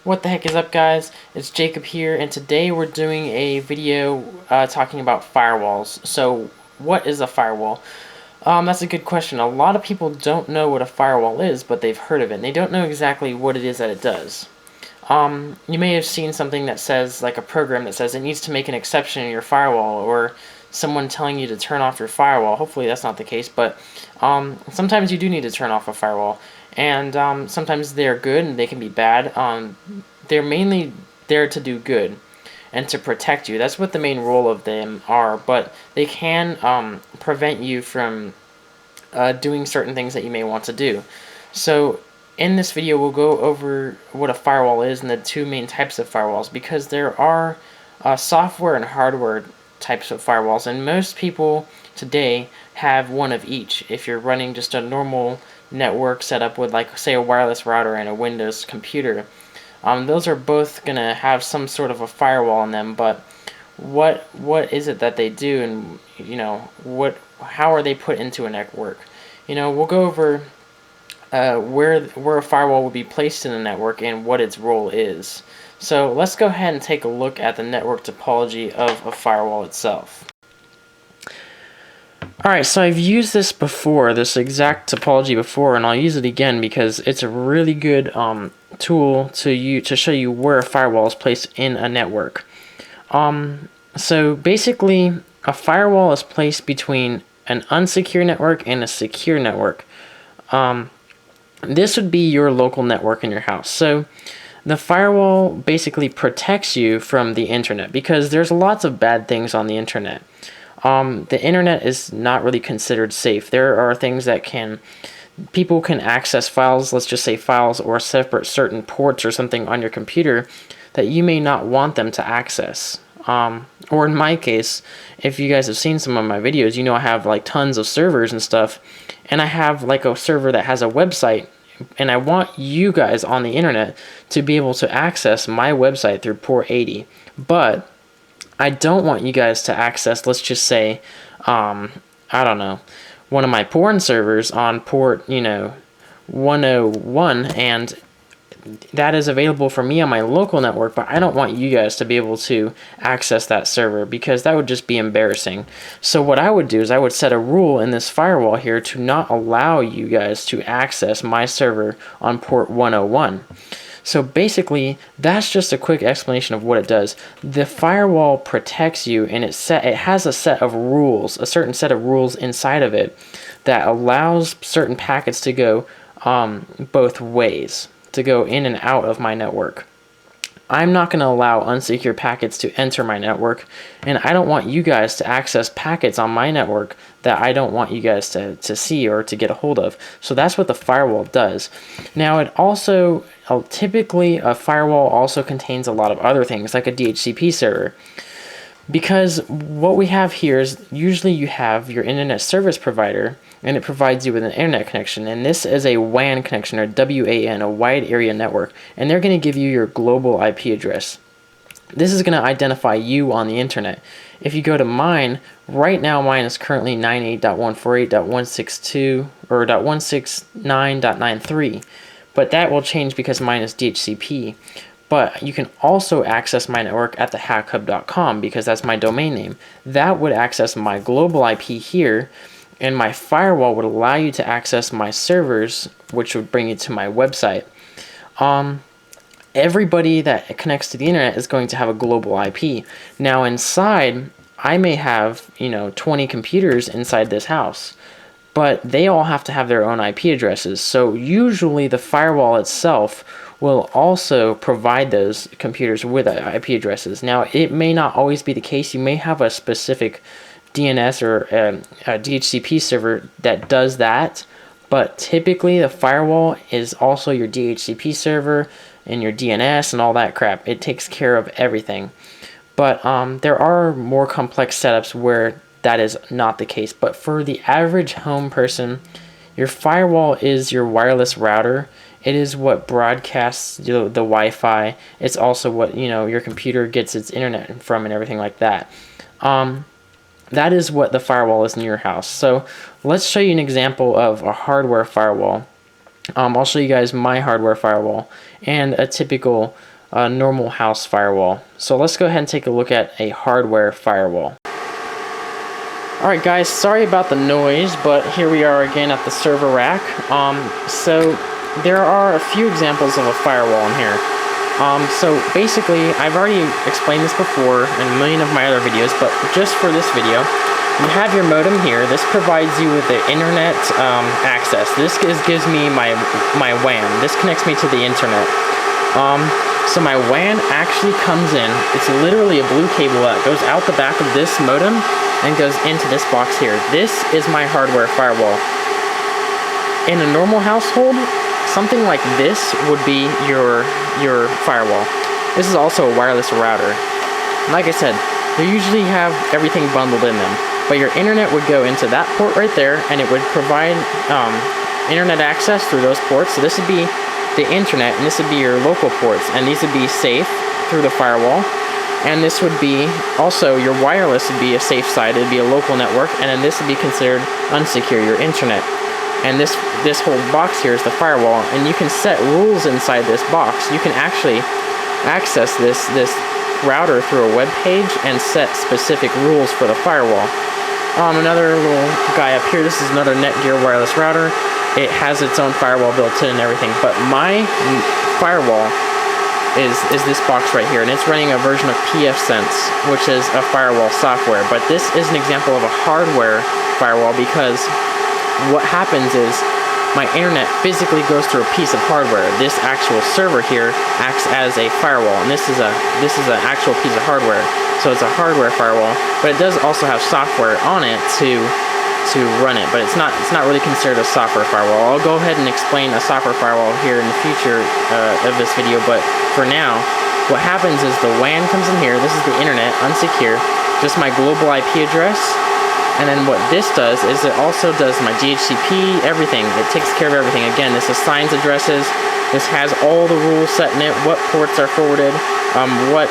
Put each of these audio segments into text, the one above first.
What the heck is up, guys? It's Jacob here, and today we're doing a video talking about firewalls. So, what is a firewall? That's a good question. A lot of people don't know what a firewall is, but they've heard of it, and they don't know exactly what it is that it does. You may have seen something that says, like a program that says it needs to make an exception in your firewall, or someone telling you to turn off your firewall. Hopefully that's not the case, but sometimes you do need to turn off a firewall. And sometimes they're good and they can be bad. They're mainly there to do good and to protect you. That's what the main role of them are, but they can prevent you from doing certain things that you may want to do. So in this video, we'll go over what a firewall is and the two main types of firewalls, because there are software and hardware types of firewalls, and most people today have one of each. If you're running just a normal network setup with, like, say, a wireless router and a Windows computer, those are both gonna have some sort of a firewall in them. But what is it that they do, and how are they put into a network? We'll go over where a firewall will be placed in the network and what its role is. So let's go ahead and take a look at the network topology of a firewall itself. Alright, so I've used this before, this exact topology before, and I'll use it again because it's a really good tool to show you where a firewall is placed in a network. So basically, a firewall is placed between an unsecure network and a secure network. This would be your local network in your house. So the firewall basically protects you from the internet, because there's lots of bad things on the internet. The internet is not really considered safe. There are things that people can access files, let's just say files or separate certain ports or something on your computer that you may not want them to access. Or in my case, if you guys have seen some of my videos, I have like tons of servers and stuff, and I have like a server that has a website, and I want you guys on the internet to be able to access my website through port 80, but I don't want you guys to access, let's just say, I don't know, one of my porn servers on port, 101, and that is available for me on my local network, but I don't want you guys to be able to access that server, because that would just be embarrassing. So what I would do is I would set a rule in this firewall here to not allow you guys to access my server on port 101. So basically, that's just a quick explanation of what it does. The firewall protects you, and it has a set of rules, a certain set of rules inside of it that allows certain packets to go both ways, to go in and out of my network. I'm not going to allow unsecure packets to enter my network, and I don't want you guys to access packets on my network that I don't want you guys to see or to get a hold of. So that's what the firewall does. Now, it also, typically a firewall also contains a lot of other things, like a DHCP server. Because what we have here is, usually you have your internet service provider, and it provides you with an internet connection, and this is a WAN connection, or WAN, a wide area network, and they're going to give you your global IP address. This is going to identify you on the internet. If you go to mine, right now mine is currently 98.148.162 or .169.93, but that will change because mine is DHCP. But you can also access my network at thehackhub.com, because that's my domain name. That would access my global IP here, and my firewall would allow you to access my servers, which would bring you to my website. Everybody that connects to the internet is going to have a global IP. Now inside, I may have 20 computers inside this house, but they all have to have their own IP addresses. So usually the firewall itself will also provide those computers with IP addresses. Now, it may not always be the case. You may have a specific DNS or a DHCP server that does that, but typically the firewall is also your DHCP server and your DNS and all that crap. It takes care of everything. But there are more complex setups where that is not the case. But for the average home person, your firewall is your wireless router. It is what broadcasts the Wi-Fi. It's also what your computer gets its internet from and everything like that. That is what the firewall is in your house. So let's show you an example of a hardware firewall. I'll show you guys my hardware firewall and a typical normal house firewall. So let's go ahead and take a look at a hardware firewall. Alright guys, sorry about the noise, but here we are again at the server rack. So there are a few examples of a firewall in here. So basically, I've already explained this before in a million of my other videos, but just for this video, you have your modem here. This provides you with the internet access. This gives me my WAN. This connects me to the internet. So my WAN actually comes in. It's literally a blue cable that goes out the back of this modem and goes into this box here. This is my hardware firewall. In a normal household, something like this would be your firewall. This is also a wireless router. Like I said, they usually have everything bundled in them, but your internet would go into that port right there, and it would provide internet access through those ports. So this would be the internet, and this would be your local ports, and these would be safe through the firewall. And this would be also your wireless would be a safe side. It'd be a local network, and then this would be considered unsecure, your internet. And this whole box here is the firewall, and you can set rules inside this box. You can actually access this router through a web page and set specific rules for the firewall. Another little guy up here, this is another Netgear wireless router. It has its own firewall built in and everything, but my firewall is this box right here, and it's running a version of pfSense, which is a firewall software. But this is an example of a hardware firewall, because what happens is my internet physically goes through a piece of hardware. This actual server here acts as a firewall, and this is an actual piece of hardware. So it's a hardware firewall, but it does also have software on it to run it, but it's not really considered a software firewall. I'll go ahead and explain a software firewall here in the future of this video, but for now, what happens is the WAN comes in here. This is the internet, unsecure, just my global IP address. And then what this does is it also does my DHCP, everything. It takes care of everything. Again, this assigns addresses. This has all the rules set in it, what ports are forwarded, what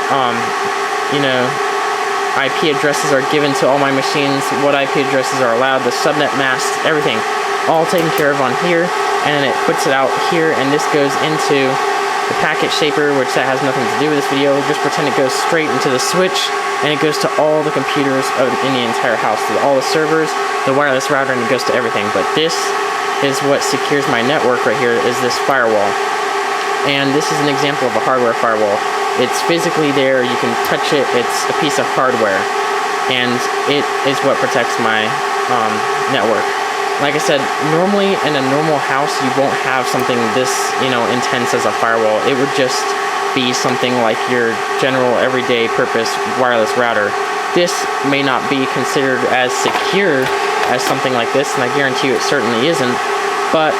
IP addresses are given to all my machines, what IP addresses are allowed, the subnet masks, everything, all taken care of on here. And then it puts it out here, and this goes into the packet shaper, which that has nothing to do with this video. Just pretend it goes straight into the switch, and it goes to all the computers in the entire house, to all the servers, the wireless router, and it goes to everything. But this is what secures my network right here, is this firewall. And this is an example of a hardware firewall. It's physically there, you can touch it, it's a piece of hardware, and it is what protects my network. Like I said, normally in a normal house, you won't have something this, intense as a firewall. It would just be something like your general everyday purpose wireless router. This may not be considered as secure as something like this, and I guarantee you it certainly isn't, but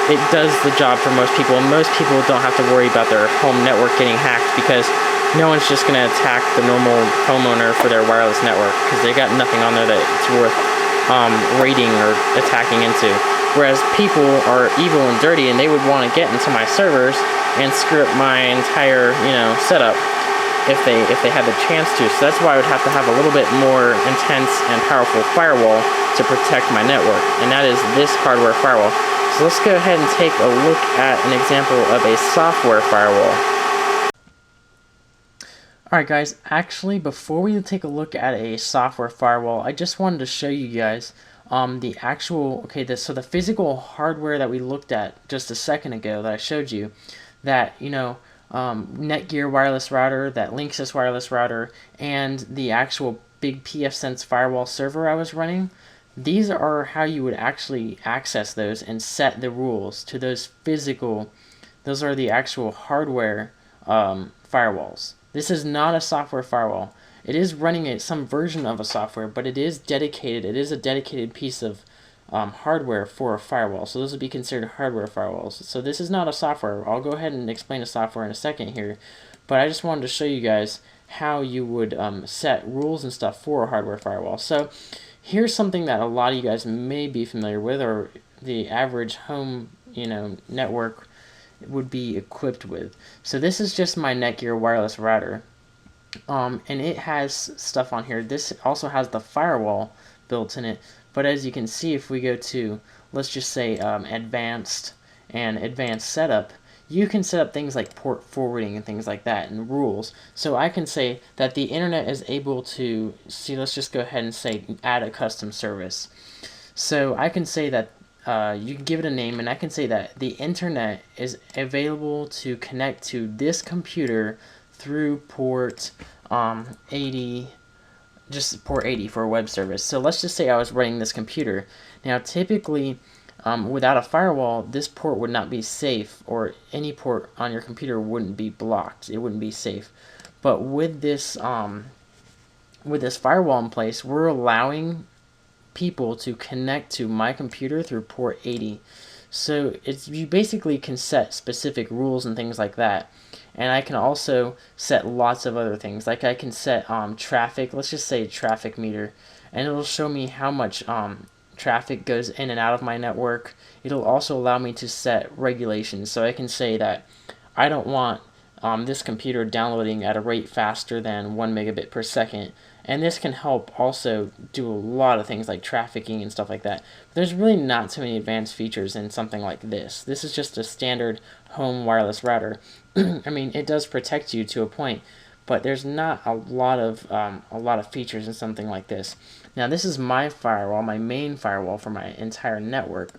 it does the job for most people, and most people don't have to worry about their home network getting hacked, because no one's just going to attack the normal homeowner for their wireless network, because they got nothing on there that it's worth raiding or attacking into. Whereas people are evil and dirty, and they would want to get into my servers and screw up my entire setup if they had the chance to. So that's why I would have to have a little bit more intense and powerful firewall to protect my network, and that is this hardware firewall. So let's go ahead and take a look at an example of a software firewall. Alright guys, actually before we take a look at a software firewall, I just wanted to show you guys the actual, so the physical hardware that we looked at just a second ago that I showed you, that, Netgear wireless router, that Linksys wireless router, and the actual big pfSense firewall server I was running. These are how you would actually access those and set the rules to those physical, those are the actual hardware firewalls. This is not a software firewall. It is running some version of a software, but it is dedicated. It is a dedicated piece of hardware for a firewall. So those would be considered hardware firewalls. So this is not a software. I'll go ahead and explain the software in a second here, but I just wanted to show you guys how you would set rules and stuff for a hardware firewall. So here's something that a lot of you guys may be familiar with, or the average home network would be equipped with. So this is just my Netgear wireless router, and it has stuff on here. This also has the firewall built in it, but as you can see, if we go to, let's just say advanced, and advanced setup, you can set up things like port forwarding and things like that and rules. So I can say that the internet is able to see, let's just go ahead and say add a custom service. So I can say that you can give it a name, and I can say that the internet is available to connect to this computer through port 80, just port 80 for a web service. So let's just say I was running this computer. Now typically without a firewall, this port would not be safe, or any port on your computer wouldn't be blocked. It wouldn't be safe. But with this firewall in place, we're allowing people to connect to my computer through port 80. So you basically can set specific rules and things like that. And I can also set lots of other things. Like I can set traffic, let's just say traffic meter, and it'll show me how much traffic goes in and out of my network. It'll also allow me to set regulations. So I can say that I don't want this computer downloading at a rate faster than 1 megabit per second. And this can help also do a lot of things like trafficking and stuff like that. But there's really not too many advanced features in something like this. This is just a standard home wireless router. I mean, it does protect you to a point, but there's not a lot of features in something like this. Now this is my firewall, my main firewall for my entire network,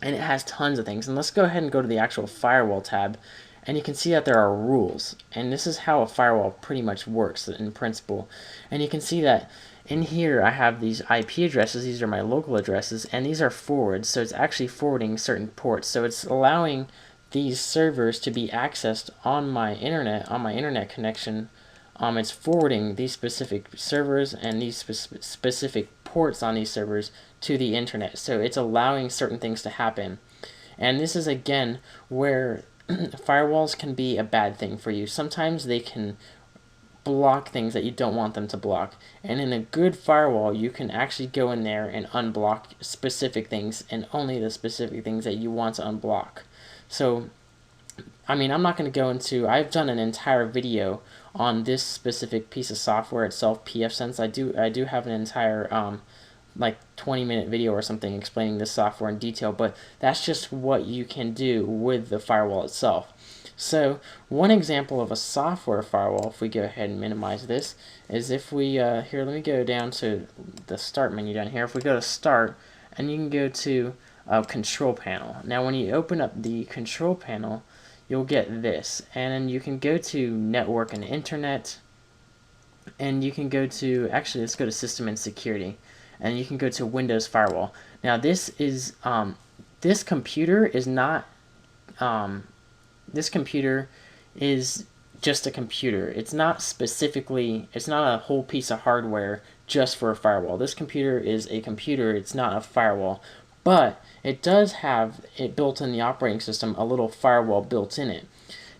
and it has tons of things. And let's go ahead and go to the actual firewall tab, and you can see that there are rules, and this is how a firewall pretty much works in principle. And you can see that in here I have these IP addresses. These are my local addresses, and these are forwards, so it's actually forwarding certain ports. So it's allowing these servers to be accessed on my internet connection. It's forwarding these specific servers and these specific ports on these servers to the internet. So it's allowing certain things to happen. And this is again where firewalls can be a bad thing for you. Sometimes they can block things that you don't want them to block. And in a good firewall, you can actually go in there and unblock specific things, and only the specific things that you want to unblock. So, I mean, I'm not going to go into, I've done an entire video on this specific piece of software itself, pfSense. I do have an entire like 20-minute video or something explaining this software in detail, but that's just what you can do with the firewall itself. So one example of a software firewall, if we go ahead and minimize this, is if we, here, let me go down to the start menu down here. If we go to start, and you can go to control panel. Now when you open up the control panel, you'll get this, and then you can go to network and internet, and you can go to, actually let's go to system and security, and you can go to Windows Firewall. Now this is this computer is not this computer is just a computer. It's not specifically, it's not a whole piece of hardware just for a firewall. This computer is a computer, it's not a firewall. But it does have it built in the operating system, a little firewall built in it.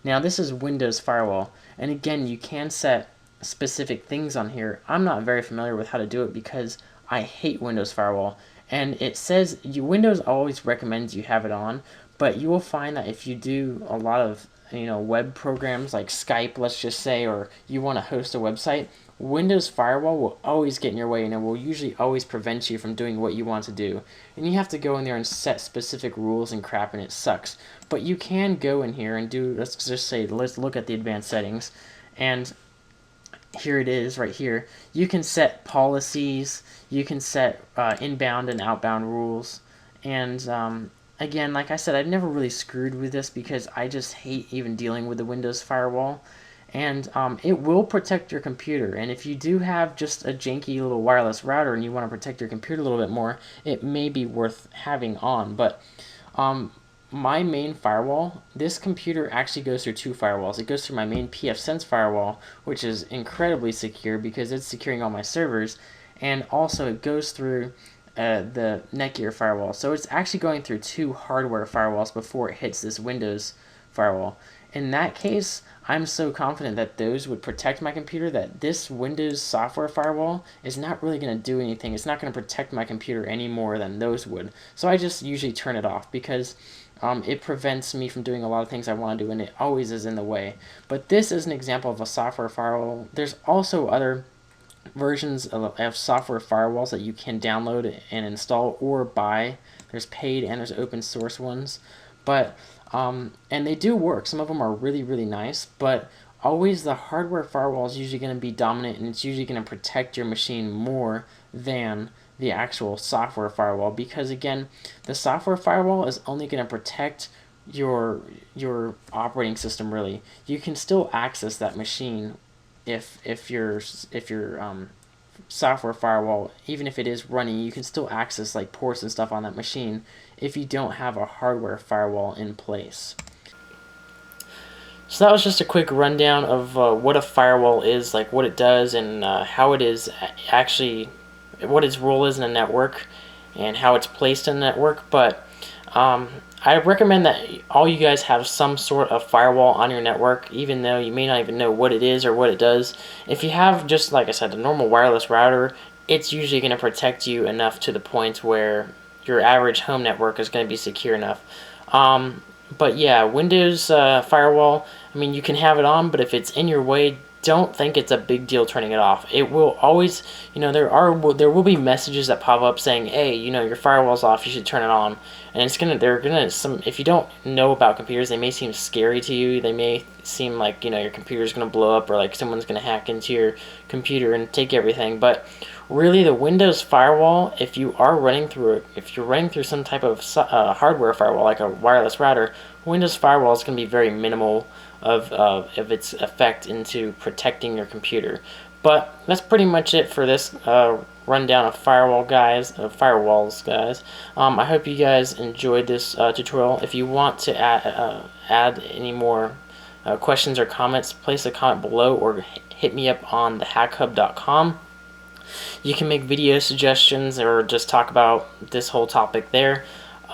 Now this is Windows Firewall, and again you can set specific things on here. I'm not very familiar with how to do it because I hate Windows Firewall, and it says Windows always recommends you have it on, but you will find that if you do a lot of web programs like Skype, let's just say, or you want to host a website, Windows Firewall will always get in your way, and it will usually always prevent you from doing what you want to do. And you have to go in there and set specific rules and crap, and it sucks. But you can go in here and do, let's just say, let's look at the advanced settings, and here it is right here. You can set policies, you can set inbound and outbound rules, and again, like I said, I've never really screwed with this because I just hate even dealing with the Windows Firewall. And it will protect your computer, and if you do have just a janky little wireless router and you want to protect your computer a little bit more, it may be worth having on. But my main firewall, this computer actually goes through two firewalls. It goes through my main pfSense firewall, which is incredibly secure because it's securing all my servers, and also it goes through the Netgear firewall. So it's actually going through two hardware firewalls before it hits this Windows firewall. In that case, I'm so confident that those would protect my computer that this Windows software firewall is not really going to do anything. It's not going to protect my computer any more than those would. So I just usually turn it off because it prevents me from doing a lot of things I want to do, and it always is in the way. But this is an example of a software firewall. There's also other versions of software firewalls that you can download and install or buy. There's paid and there's open source ones. But and they do work. Some of them are really, really nice, but always the hardware firewall is usually going to be dominant, and it's usually going to protect your machine more than the actual software firewall, because again, the software firewall is only going to protect your operating system. Really, you can still access that machine if your software firewall, even if it is running, you can still access like ports and stuff on that machine if you don't have a hardware firewall in place. So that was just a quick rundown of what a firewall is, like what it does, and how it is actually, what its role is in a network, and how it's placed in a network. But I recommend that all you guys have some sort of firewall on your network, even though you may not even know what it is or what it does. If you have, just like I said, a normal wireless router, it's usually going to protect you enough to the point where your average home network is going to be secure enough. But yeah, Windows firewall, I mean, you can have it on, but if it's in your way, don't think it's a big deal turning it off. It will always, there will be messages that pop up saying, hey, your firewall's off, you should turn it on. And if you don't know about computers, they may seem scary to you. They may seem like, your computer's going to blow up, or like someone's going to hack into your computer and take everything. But really, the Windows firewall, if you're running through some type of hardware firewall, like a wireless router, Windows firewall is going to be very minimal of its effect into protecting your computer. But that's pretty much it for this rundown of firewalls, guys. I hope you guys enjoyed this tutorial. If you want to add any more questions or comments, place a comment below or hit me up on thehackhub.com. You can make video suggestions or just talk about this whole topic there.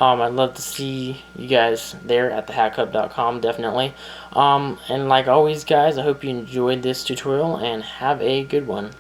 I'd love to see you guys there at thehackhub.com, definitely. And like always, guys, I hope you enjoyed this tutorial and have a good one.